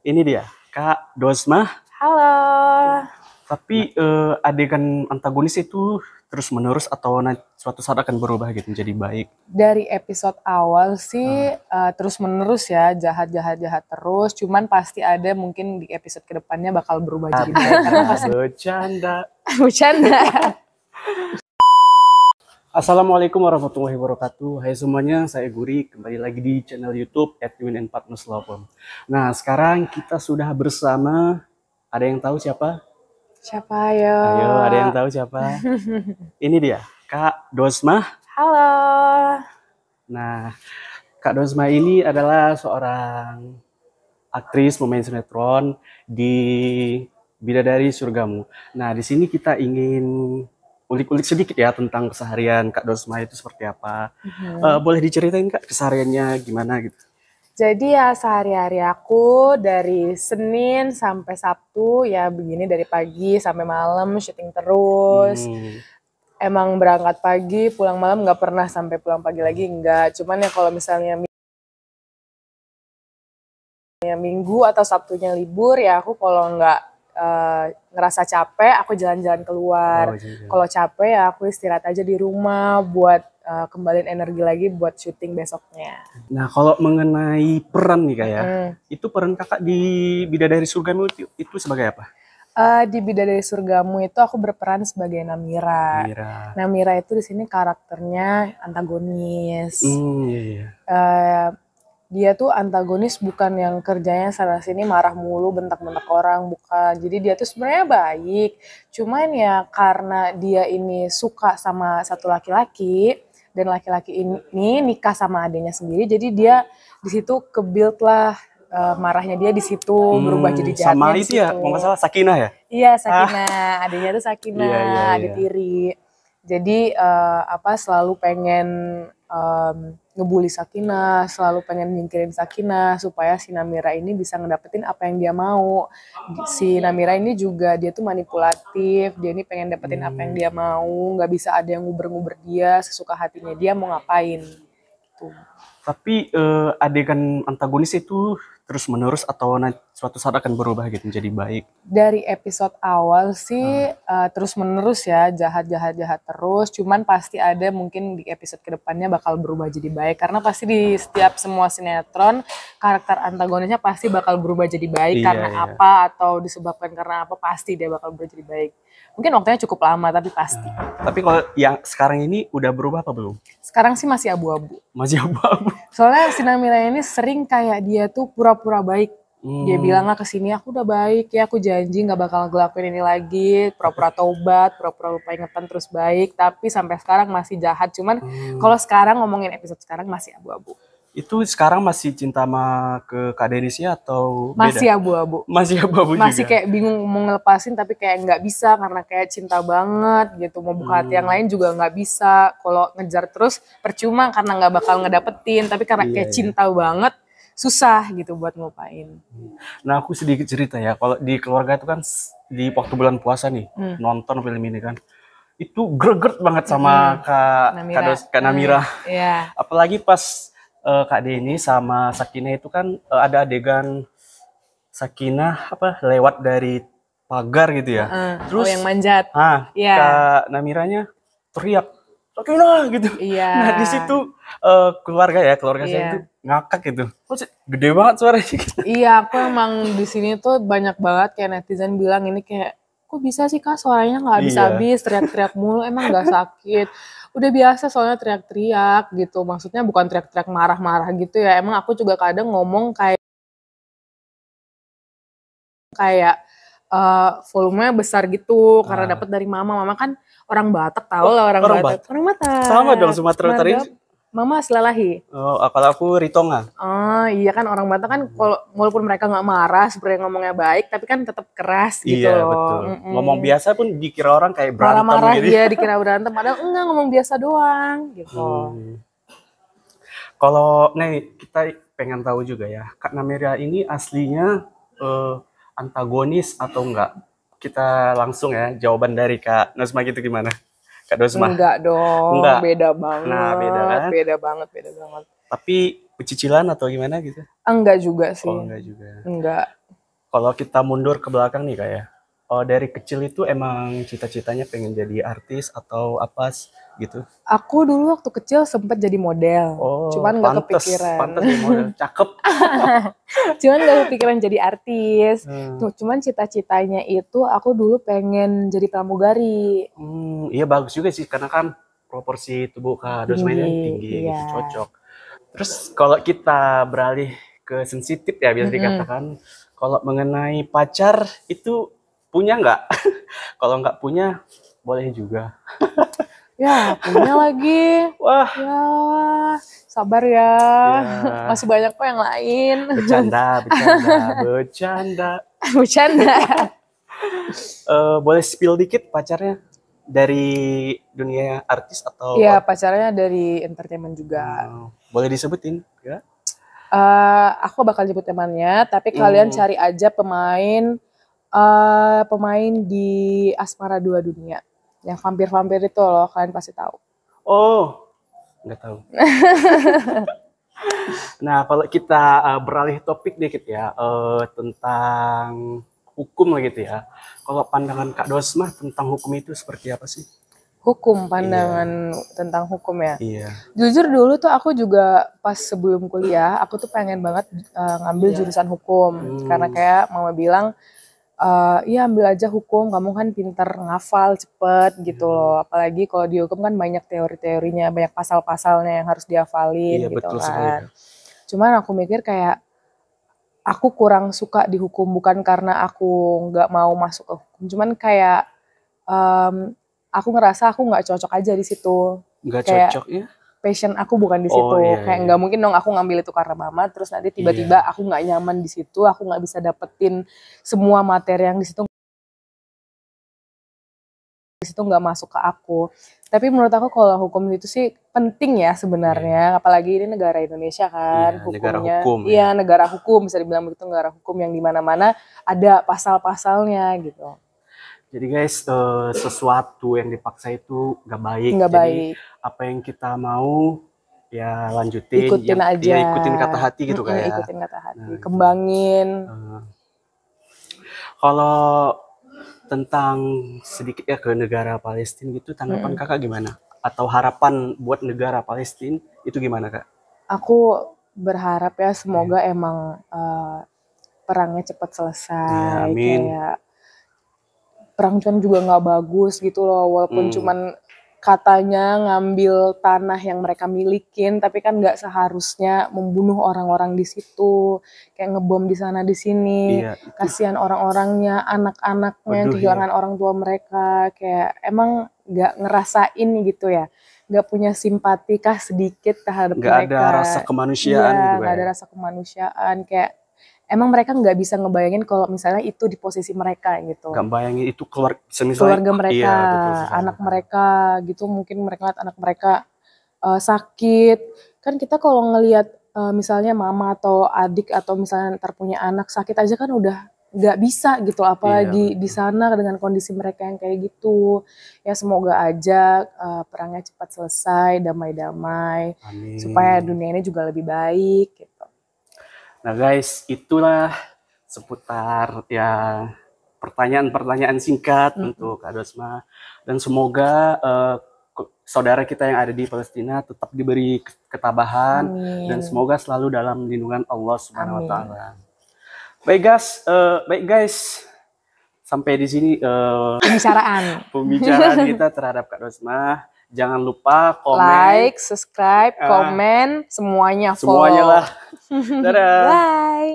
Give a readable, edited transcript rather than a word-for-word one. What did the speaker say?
Ini dia, Kak Dosma. Halo. Tapi adegan antagonis itu terus menerus atau suatu saat akan berubah gitu menjadi baik? Dari episode awal sih terus menerus ya, jahat terus. Cuman pasti ada mungkin di episode kedepannya bakal berubah jadi baik. Karena pasti Bercanda. bercanda. Assalamualaikum warahmatullahi wabarakatuh. Hai semuanya, saya Guri. Kembali lagi di channel YouTube @win_partners_love. Nah, sekarang kita sudah bersama, ada yang tahu siapa? Siapa ya? Ayo, ada yang tahu siapa? Ini dia, Kak Dosma. Halo. Nah, Kak Dosma ini adalah seorang aktris pemain sinetron di Bidadari Surgamu. Nah, di sini kita ingin ulik-ulik sedikit ya tentang keseharian Kak Dosma itu seperti apa. Boleh diceritain Kak kesehariannya gimana gitu? Jadi ya sehari-hari aku dari Senin sampai Sabtu ya begini, dari pagi sampai malam syuting terus. Emang berangkat pagi, pulang malam, nggak pernah sampai pulang pagi lagi, enggak. Cuman ya kalau misalnya Minggu atau Sabtunya libur ya aku kalau nggak ngerasa capek aku jalan-jalan keluar. Kalau capek ya aku istirahat aja di rumah buat kembaliin energi lagi buat syuting besoknya. Nah, kalau mengenai peran nih Kak ya, itu peran Kakak di Bidadari Surgamu itu sebagai apa? Di Bidadari Surgamu itu aku berperan sebagai Namira. Namira itu di sini karakternya antagonis. Iya. Dia tuh antagonis bukan yang kerjanya sana sini marah mulu, bentak-bentak orang, bukan. Jadi dia tuh sebenarnya baik. Cuman ya karena dia ini suka sama satu laki-laki dan laki-laki ini nikah sama adiknya sendiri, jadi dia di situ ke-build lah marahnya dia di situ, berubah jadi jahatnya sama di itu situ. ya, kalau nggak salah Sakinah ya? Iya, Sakinah. Adiknya tuh Sakinah, Iya. adik tiri. Jadi selalu pengen ngebully Sakinah, selalu pengen nyingkirin Sakinah supaya si Namira ini bisa ngedapetin apa yang dia mau. Si Namira ini juga dia tuh manipulatif, dia ini pengen dapetin apa yang dia mau, nggak bisa ada yang nguber-nguber dia, sesuka hatinya dia mau ngapain. Gitu. Tapi adegan antagonis itu terus menerus atau suatu saat akan berubah gitu menjadi baik? Dari episode awal sih terus menerus ya, jahat terus. Cuman pasti ada mungkin di episode kedepannya bakal berubah jadi baik. Karena pasti di setiap semua sinetron karakter antagonisnya pasti bakal berubah jadi baik. Apa atau disebabkan karena apa, pasti dia bakal berubah jadi baik. Mungkin waktunya cukup lama tapi pasti. Tapi kalau yang sekarang ini udah berubah apa belum? Sekarang sih masih abu-abu. Masih abu-abu. Soalnya si Namira ini sering kayak dia tuh pura-pura baik. Dia bilang lah kesini aku udah baik ya, aku janji nggak bakal ngelakuin ini lagi, pura-pura taubat, pura-pura lupa ingatan terus baik, tapi sampai sekarang masih jahat. Cuman kalau sekarang ngomongin episode sekarang masih abu-abu. Itu sekarang masih cinta sama ke Kak Denisnya atau beda? Masih abu-abu. Masih abu-abu juga? Masih kayak bingung mau ngelepasin tapi kayak nggak bisa karena kayak cinta banget gitu. Mau buka hati yang lain juga nggak bisa. Kalau ngejar terus percuma karena nggak bakal ngedapetin. Tapi karena kayak cinta banget susah gitu buat ngelupain. Nah aku sedikit cerita ya. Kalau di keluarga itu kan di waktu bulan puasa nih nonton film ini kan. Itu greget banget sama Kak Namira. Apalagi pas Kak Deni sama Sakinah itu kan ada adegan Sakinah lewat dari pagar gitu ya. Terus yang manjat. Kak Namiranya teriak Sakinah gitu. Nah di situ keluarga saya itu ngakak gitu. Kok gede banget suaranya gitu. Iya, aku emang di sini tuh banyak banget kayak netizen bilang ini kayak kok bisa sih Kak suaranya nggak habis-habis, teriak-teriak mulu, emang nggak sakit. Udah biasa soalnya teriak-teriak gitu, maksudnya bukan teriak-teriak marah-marah gitu ya. Emang aku juga kadang ngomong kayak volumenya besar gitu karena dapat dari mama kan orang Batak, tahu lah orang Batak. Orang Batak. Sama dong, Sumatera Utara. Mama Selalahi. Oh, kalau aku Ritonga. Oh iya kan, orang Batak kan walaupun mereka nggak marah sebenarnya ngomongnya baik, tapi kan tetap keras gitu loh. Betul. Ngomong biasa pun dikira orang kayak berantem marah-marah gitu. Iya dikira berantem, padahal enggak, ngomong biasa doang gitu. Kalau nih kita pengen tahu juga ya, Kak Namira ini aslinya antagonis atau enggak? Kita langsung ya jawaban dari Kak Dosma gitu gimana? Kak Dosma? Enggak dong, beda banget. Nah, beda kan? Beda banget. Tapi pecicilan atau gimana gitu? Enggak juga sih. Oh, enggak juga. Enggak. Kalau kita mundur ke belakang nih kayak, oh dari kecil itu emang cita-citanya pengen jadi artis atau apa gitu? Aku dulu waktu kecil sempet jadi model, cuman nggak kepikiran. Pantes jadi model, cakep. Cuman nggak kepikiran jadi artis. Cuman cita-citanya itu aku dulu pengen jadi pramugari. Iya bagus juga sih, karena kan proporsi tubuh Kak Dosma ini tinggi, gitu, cocok. Terus kalau kita beralih ke sensitif ya biasa dikatakan, kalau mengenai pacar itu punya nggak? Kalau nggak punya, boleh juga. Ya, punya lagi. Wah. Ya, sabar ya. Masih banyak kok yang lain. Bercanda. Bercanda. Boleh spill dikit pacarnya? Dari dunia artis atau? Iya, pacarnya dari entertainment juga. Boleh disebutin? Ya? Aku bakal nyebut temannya, tapi kalian cari aja pemain di Asmara Dua Dunia. Yang vampir-vampir itu loh, kalian pasti tahu. Oh, nggak tahu. Nah, kalau kita beralih topik dikit ya, tentang hukum lah gitu ya. Kalau pandangan Kak Dosma tentang hukum itu seperti apa sih? Hukum, pandangan tentang hukum ya? Iya. Jujur dulu tuh aku juga pas sebelum kuliah, aku tuh pengen banget ngambil jurusan hukum. Karena kayak mama bilang, iya ambil aja hukum, kamu kan pinter ngafal cepet gitu loh. Apalagi kalau di hukum kan banyak teori-teorinya, banyak pasal-pasalnya yang harus dihafalin gitu betul kan. Cuman aku mikir kayak aku kurang suka di hukum, bukan karena aku nggak mau masuk ke hukum, cuman kayak aku ngerasa aku nggak cocok aja di situ. Nggak cocok ya? Passion aku bukan di situ. Kayak nggak mungkin dong aku ngambil itu karena mama, terus nanti tiba-tiba aku nggak nyaman di situ, aku nggak bisa dapetin semua materi yang di situ nggak masuk ke aku. Tapi menurut aku kalau hukum itu sih penting ya sebenarnya, apalagi ini negara Indonesia kan, hukumnya. Iya, negara hukum, bisa dibilang begitu, negara hukum yang di mana-mana ada pasal-pasalnya gitu. Jadi guys, sesuatu yang dipaksa itu nggak baik. Nggak baik. Apa yang kita mau ya lanjutin. Ikutin aja. Ya ikutin kata hati gitu kayak. Ikutin kata hati, kembangin. Kalau tentang sedikit ya ke negara Palestina gitu, tanggapan kakak gimana? Atau harapan buat negara Palestina itu gimana kak? Aku berharap ya semoga emang perangnya cepat selesai. Amin. Kayak perang cuman juga nggak bagus gitu loh, walaupun cuman katanya ngambil tanah yang mereka milikin, tapi kan nggak seharusnya membunuh orang-orang di situ, kayak ngebom di sana di sini. Kasihan orang-orangnya, anak-anaknya yang kehilangan orang tua mereka, kayak emang nggak ngerasain gitu ya, nggak punya simpati kah sedikit terhadap mereka. Nggak ada rasa kemanusiaan gitu ya. Nggak ada rasa kemanusiaan, kayak emang mereka nggak bisa ngebayangin kalau misalnya itu di posisi mereka gitu. Nggak bayangin itu keluarga mereka, anak mereka gitu. Mungkin mereka lihat anak mereka sakit. Kan kita kalau ngelihat misalnya mama atau adik atau misalnya ntar punya anak sakit aja kan udah nggak bisa gitu. Apalagi di sana dengan kondisi mereka yang kayak gitu. Ya semoga aja perangnya cepat selesai, damai-damai. Supaya dunia ini juga lebih baik gitu. Nah guys, itulah seputar ya pertanyaan-pertanyaan singkat untuk Kak Dosma. Dan semoga saudara kita yang ada di Palestina tetap diberi ketabahan. Dan semoga selalu dalam lindungan Allah Subhanahu wa Ta'ala. Baik guys, sampai di sini pembicaraan kita terhadap Kak Dosma. Jangan lupa komen, like, subscribe, komen, semuanya follow. Semuanya lah. Dadah. Bye.